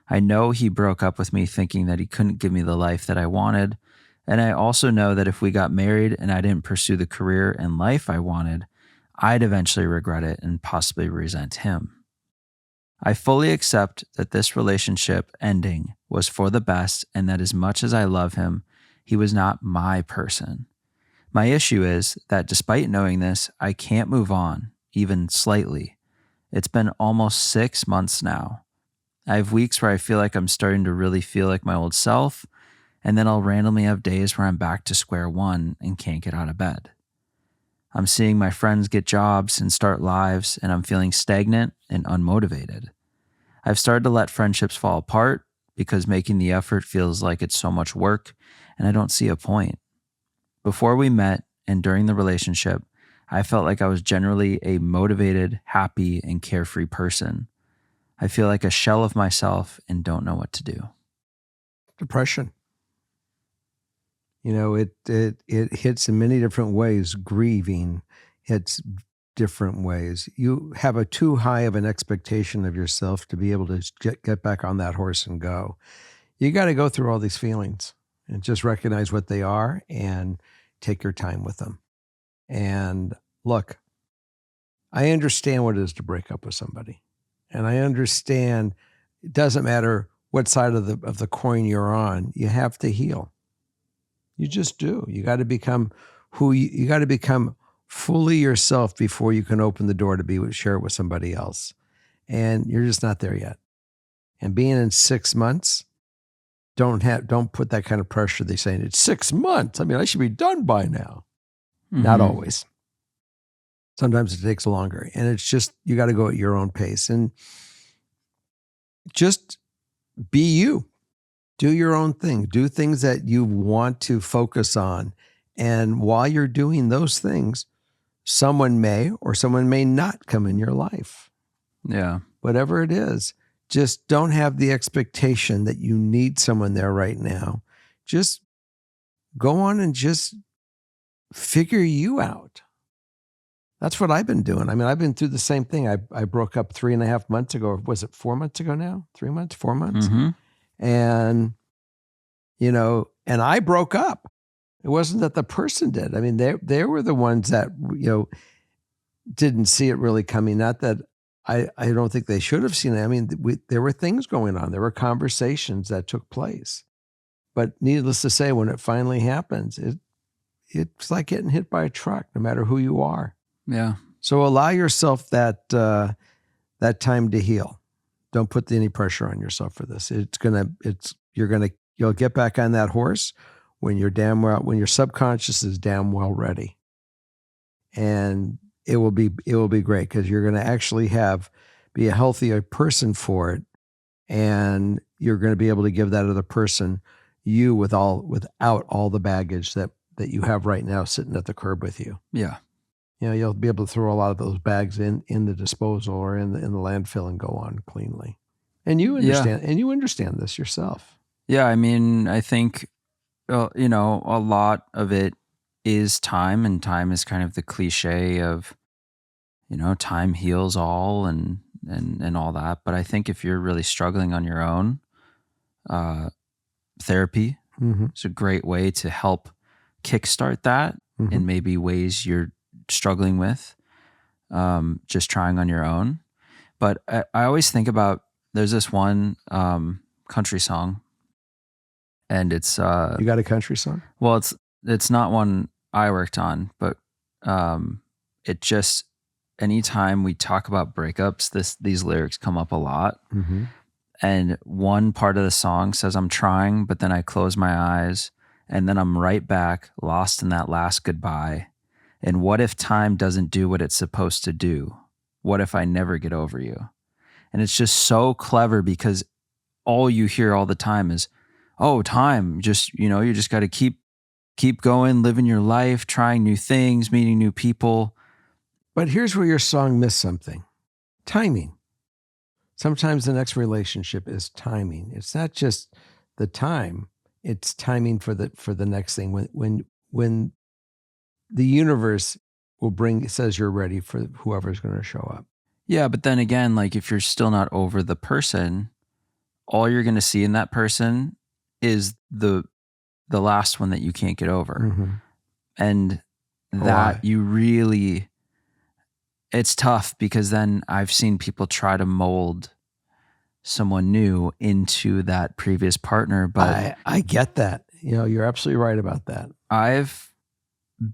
I know he broke up with me thinking that he couldn't give me the life that I wanted, And I also know that if we got married and I didn't pursue the career and life I wanted, I'd eventually regret it and possibly resent him. I fully accept that this relationship ending was for the best and that as much as I love him, he was not my person. My issue is that despite knowing this, I can't move on, even slightly. It's been almost 6 months now. I have weeks where I feel like I'm starting to really feel like my old self, and then I'll randomly have days where I'm back to square one and can't get out of bed. I'm seeing my friends get jobs and start lives, and I'm feeling stagnant and unmotivated. I've started to let friendships fall apart because making the effort feels like it's so much work, and I don't see a point. Before we met and during the relationship, I felt like I was generally a motivated, happy, and carefree person. I feel like a shell of myself and don't know what to do. Depression. You know, it hits in many different ways. Grieving hits different ways. You have a too high of an expectation of yourself to be able to get back on that horse and go. You got to go through all these feelings and just recognize what they are and take your time with them. And look, I understand what it is to break up with somebody. And I understand it doesn't matter what side of the coin you're on, you have to heal. You just do. You got to become you got to become fully yourself before you can open the door to share it with somebody else. And you're just not there yet. And being in 6 months, don't put that kind of pressure. They're saying it's 6 months. I mean, I should be done by now. Mm-hmm. Not always. Sometimes it takes longer. And it's just, you got to go at your own pace and just be you. Do your own thing. Do things that you want to focus on. And while you're doing those things, someone may or someone may not come in your life. Yeah. Whatever it is, just don't have the expectation that you need someone there right now. Just go on and just figure you out. That's what I've been doing. I mean, I've been through the same thing. I broke up 3.5 months ago. Was it 4 months ago now? 3 months, 4 months? Mm-hmm. And, you know, and I broke up. It wasn't that the person did. I mean, they were the ones that, you know, didn't see it really coming. Not that I don't think they should have seen it. I mean, there were things going on. There were conversations that took place. But needless to say, when it finally happens, it's like getting hit by a truck, no matter who you are. Yeah. So allow yourself that time to heal. Don't put any pressure on yourself for this. You'll get back on that horse when your subconscious is damn well ready. And it will be great because you're going to actually be a healthier person for it. And you're going to be able to give that other person you without all the baggage that you have right now sitting at the curb with you. Yeah. You know, you'll be able to throw a lot of those bags in the disposal or in the landfill and go on cleanly. And you understand this yourself. Yeah. I mean, I think, you know, a lot of it is time, and time is kind of the cliche of, you know, time heals all and all that. But I think if you're really struggling on your own, therapy is a great way to help kickstart that in maybe ways you're struggling with, just trying on your own. But I always think about, there's this one country song, and it's you got a country song? Well, it's not one I worked on, but it just, anytime we talk about breakups, these lyrics come up a lot. Mm-hmm. And one part of the song says, I'm trying, but then I close my eyes, and then I'm right back, lost in that last goodbye. And what if time doesn't do what it's supposed to do? What if I never get over you? And it's just so clever because all you hear all the time is, oh, time, just, you know, you just got to keep going, living your life, trying new things, meeting new people. But here's where your song missed something. Timing. Sometimes the next relationship is timing. It's not just the time, it's timing for the next thing. When the universe says you're ready for whoever's going to show up. Yeah, but then again, like if you're still not over the person, all you're going to see in that person is the the last one that you can't get over. Mm-hmm. And that you really, it's tough because then I've seen people try to mold someone new into that previous partner. But I get that. You're absolutely right about that. I've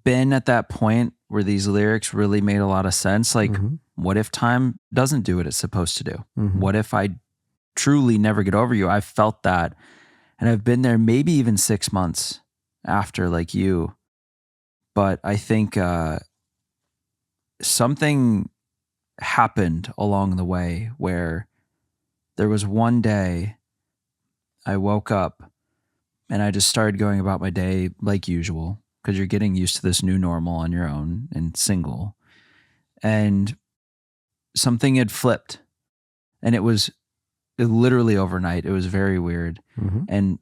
been at that point where these lyrics really made a lot of sense. Like, what if time doesn't do what it's supposed to do? Mm-hmm. What if I truly never get over you? I've felt that. And I've been there maybe even 6 months after, like you. But I think something happened along the way where there was one day I woke up and I just started going about my day like usual, because you're getting used to this new normal on your own and single. And something had flipped, and it was literally overnight. It was very weird. Mm-hmm. And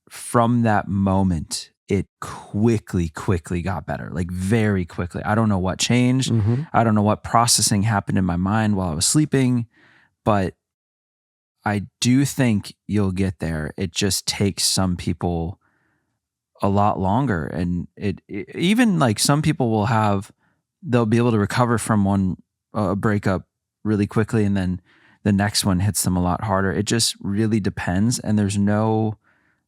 from that moment, it quickly got better, like very quickly. I don't know what changed. Mm-hmm. I don't know what processing happened in my mind while I was sleeping, but I do think you'll get there. It just takes some people a lot longer. And it even like some people they'll be able to recover from one breakup really quickly, and then the next one hits them a lot harder. It just really depends. And there's no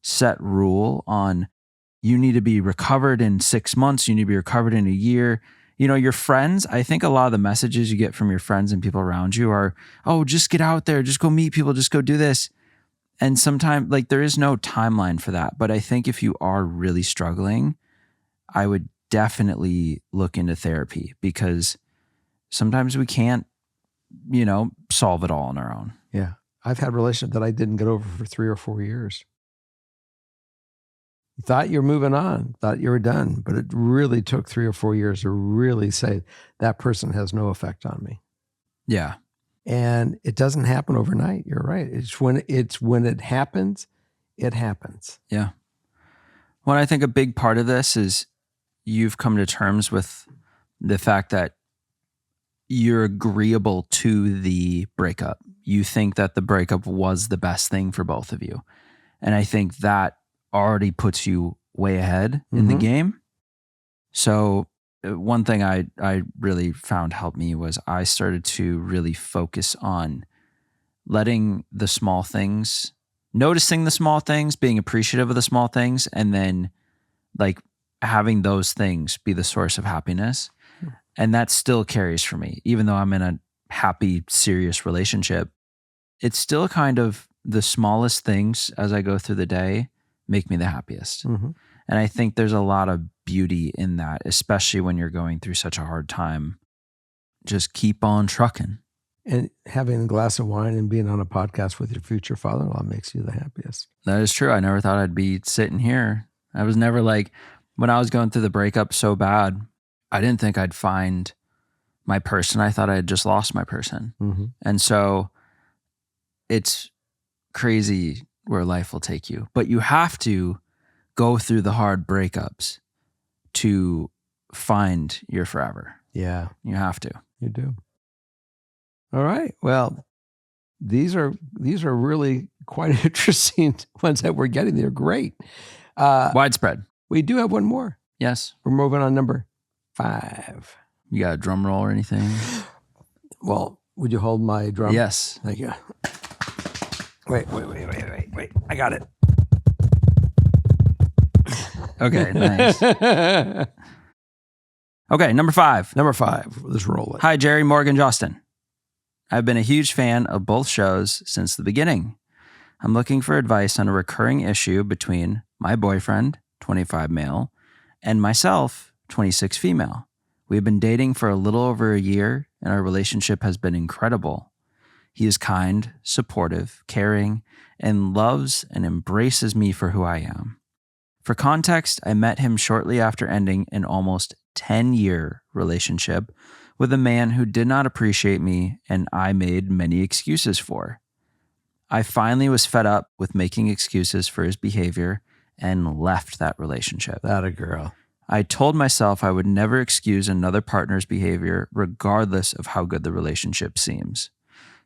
set rule on you need to be recovered in 6 months, you need to be recovered in a year. Your friends, I think a lot of the messages you get from your friends and people around you are, oh, just get out there, just go meet people, just go do this. And sometimes like there is no timeline for that. But I think if you are really struggling, I would definitely look into therapy, because sometimes we can't, solve it all on our own. Yeah. I've had relationships that I didn't get over for 3 or 4 years. You thought you were moving on, thought you were done, but it really took 3 or 4 years to really say that person has no effect on me. Yeah. And it doesn't happen overnight. You're right. It's when it happens, it happens. Yeah. Well, I think a big part of this is you've come to terms with the fact that you're agreeable to the breakup. You think that the breakup was the best thing for both of you. And I think that already puts you way ahead in the game. So one thing I really found helped me was I started to really focus on letting the small things, noticing the small things, being appreciative of the small things, and then like having those things be the source of happiness. And that still carries for me. Even though I'm in a happy, serious relationship, it's still kind of the smallest things as I go through the day make me the happiest. Mm-hmm. And I think there's a lot of beauty in that, especially when you're going through such a hard time. Just keep on trucking. And having a glass of wine and being on a podcast with your future father-in-law makes you the happiest. That is true. I never thought I'd be sitting here. I was never like, when I was going through the breakup so bad, I didn't think I'd find my person. I thought I had just lost my person. Mm-hmm. And so it's crazy where life will take you. But you have to go through the hard breakups to find your forever. Yeah. You have to. You do. All right. Well, these are really quite interesting ones that we're getting. They're great. Widespread. We do have one more. Yes. We're moving on number 5. You got a drum roll or anything? Well, would you hold my drum? Yes. Thank you. Wait. I got it. Okay, nice. Okay, number 5. Number 5. Let's roll it. Hi, Jerry, Morgan, Justin. I've been a huge fan of both shows since the beginning. I'm looking for advice on a recurring issue between my boyfriend, 25 male, and myself, 26 female. We've been dating for a little over a year, and our relationship has been incredible. He is kind, supportive, caring, and loves and embraces me for who I am. For context, I met him shortly after ending an almost 10-year relationship with a man who did not appreciate me and I made many excuses for. I finally was fed up with making excuses for his behavior and left that relationship. That a girl. I told myself I would never excuse another partner's behavior regardless of how good the relationship seems.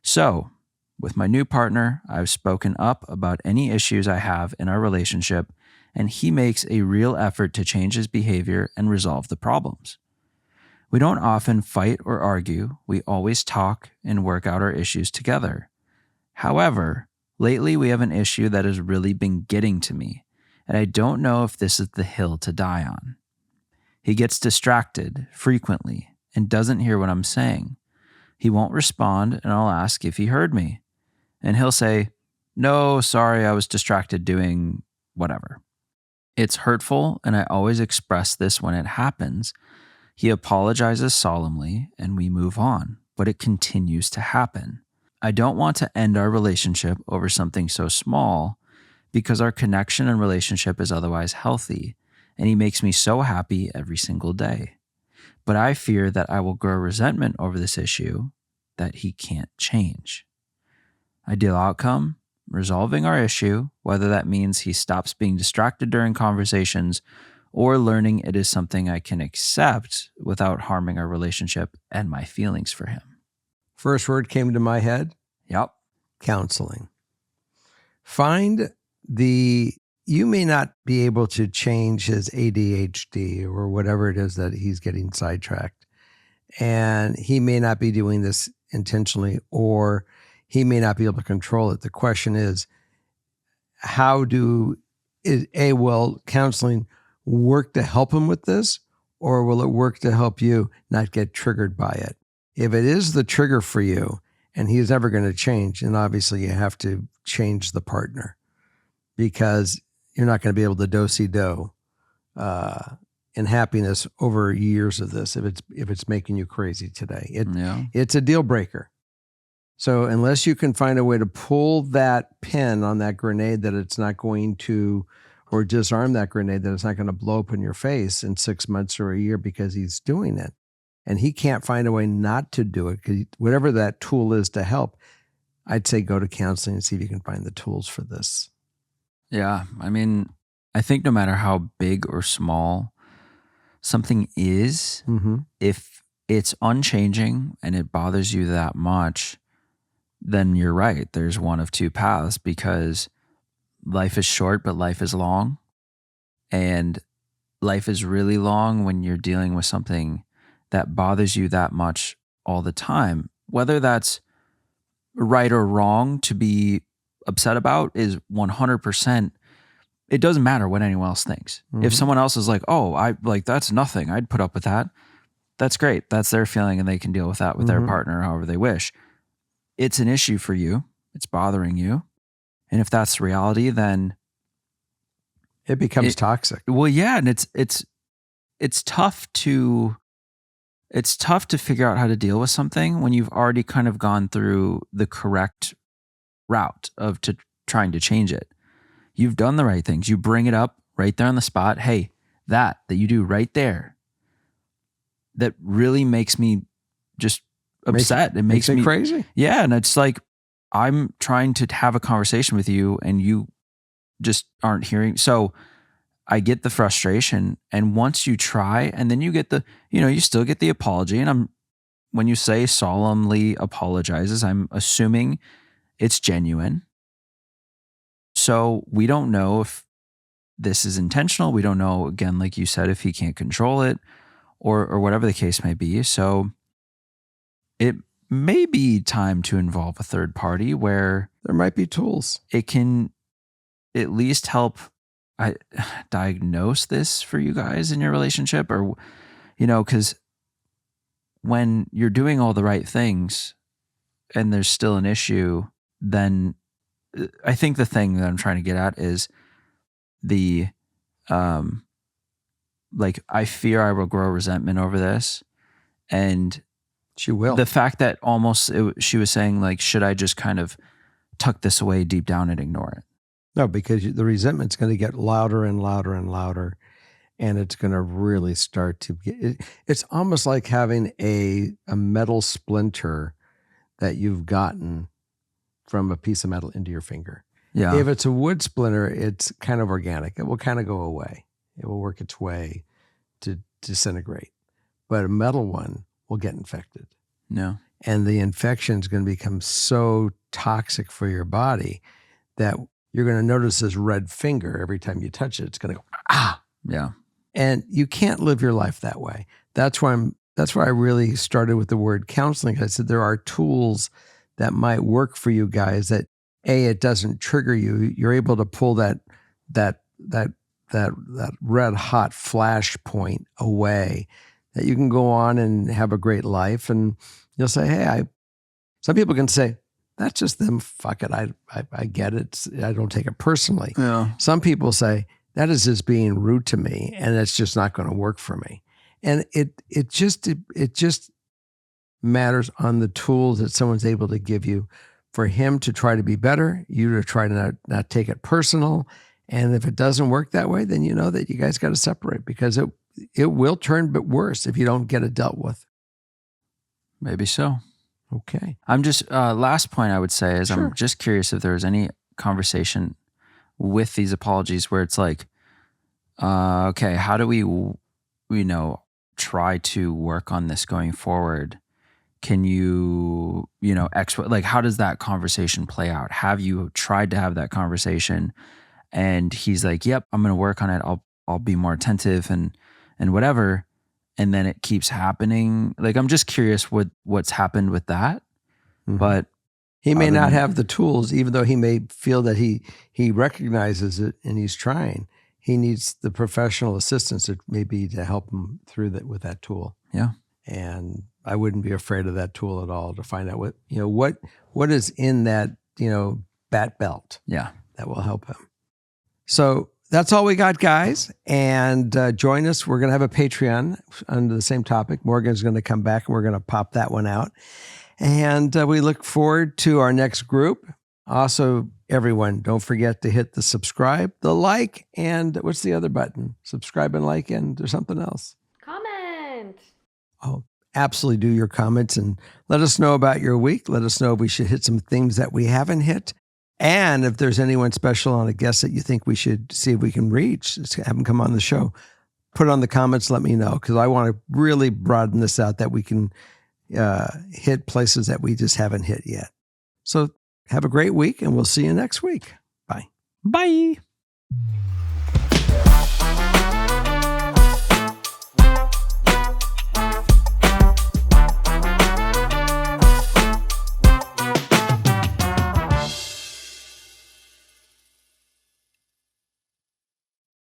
So, with my new partner, I've spoken up about any issues I have in our relationship and he makes a real effort to change his behavior and resolve the problems. We don't often fight or argue. We always talk and work out our issues together. However, lately we have an issue that has really been getting to me, and I don't know if this is the hill to die on. He gets distracted frequently and doesn't hear what I'm saying. He won't respond, and I'll ask if he heard me. And he'll say, "No, sorry, I was distracted doing whatever." It's hurtful, and I always express this when it happens. He apologizes solemnly, and we move on, but it continues to happen. I don't want to end our relationship over something so small because our connection and relationship is otherwise healthy, and he makes me so happy every single day. But I fear that I will grow resentment over this issue that he can't change. Ideal outcome, resolving our issue, whether that means he stops being distracted during conversations or learning it is something I can accept without harming our relationship and my feelings for him. First word came to my head. Yep. Counseling. You may not be able to change his ADHD or whatever it is that he's getting sidetracked. And he may not be doing this intentionally, or he may not be able to control it. The question is, will counseling work to help him with this, or will it work to help you not get triggered by it? If it is the trigger for you and he's never going to change, then obviously you have to change the partner, because you're not going to be able to do-si-do in happiness over years of this if it's making you crazy today. It's a deal breaker. So unless you can find a way to pull that pin on that grenade that it's not going to, or disarm that grenade that it's not going to blow up in your face in 6 months or a year because he's doing it, and he can't find a way not to do it, because whatever that tool is to help, I'd say go to counseling and see if you can find the tools for this. Yeah. I mean, I think no matter how big or small something is, if it's unchanging and it bothers you that much, then you're right. There's one of two paths, because life is short, but life is long. And life is really long when you're dealing with something that bothers you that much all the time. Whether that's right or wrong to be upset about is 100%. It doesn't matter what anyone else thinks. If someone else is like, "Oh, that's nothing, I'd put up with that," that's great. That's their feeling, and they can deal with that with their partner however they wish. It's an issue for you. It's bothering you. And if that's reality, then it becomes toxic. Well, yeah, and it's tough to figure out how to deal with something when you've already kind of gone through the correct route of trying to change it. You've done the right things. You bring it up right there on the spot. Hey, that you do right there, that really makes me just upset. It makes me crazy. Yeah. And it's like, I'm trying to have a conversation with you and you just aren't hearing. So I get the frustration. And once you try, and then you get you still get the apology. And when you say solemnly apologizes, I'm assuming it's genuine. So we don't know if this is intentional. We don't know, again, like you said, if he can't control it or whatever the case may be. So it may be time to involve a third party where there might be tools. It can at least help diagnose this for you guys in your relationship, or, because when you're doing all the right things and there's still an issue, then I think the thing that I'm trying to get at is I fear I will grow resentment over this. And she will. The fact that she was saying, like, should I just kind of tuck this away deep down and ignore it? No, because the resentment's going to get louder and louder and louder. And it's going to really start to get, it's almost like having a metal splinter that you've gotten from a piece of metal into your finger. Yeah. If it's a wood splinter, it's kind of organic. It will kind of go away. It will work its way to disintegrate. But a metal one will get infected. No. And the infection is going to become so toxic for your body that you're going to notice this red finger every time you touch it. It's going to go, ah. Yeah. And you can't live your life that way. That's why I really started with the word counseling. I said there are tools that might work for you guys that it doesn't trigger you. You're able to pull that red hot flash point away, that you can go on and have a great life. And you'll say, hey, some people can say, that's just them. Fuck it. I get it. I don't take it personally. Yeah. Some people say, that is just being rude to me, and it's just not going to work for me. And it just matters on the tools that someone's able to give you for him to try to be better, you to try to not take it personal. And if it doesn't work that way, then you know that you guys got to separate, because it will turn but worse if you don't get it dealt with. Maybe so. Okay. I'm just, last point I would say is Sure. I'm just curious if there's any conversation with these apologies where it's like, okay, how do we, try to work on this going forward? Can you, like, how does that conversation play out? Have you tried to have that conversation? And he's like, yep, I'm going to work on it. I'll be more attentive and whatever. And then it keeps happening. Like, I'm just curious what's happened with that. Mm-hmm. But he may not have the tools, even though he may feel that he recognizes it and he's trying. He needs the professional assistance that maybe to help him through that with that tool. Yeah. And I wouldn't be afraid of that tool at all, to find out what is in that, bat belt. Yeah. That will help him. So that's all we got, guys. And join us. We're going to have a Patreon under the same topic. Morgan's going to come back and we're going to pop that one out. And we look forward to our next group. Also, everyone, don't forget to hit the subscribe, the like, and what's the other button? Subscribe and like, and there's something else. Comment. Oh, absolutely do your comments and let us know about your week. Let us know if we should hit some themes that we haven't hit. And if there's anyone special on a guest that you think we should see if we can reach, have them come on the show, put it on the comments, let me know, because I want to really broaden this out, that we can hit places that we just haven't hit yet. So have a great week, and we'll see you next week. Bye. Bye.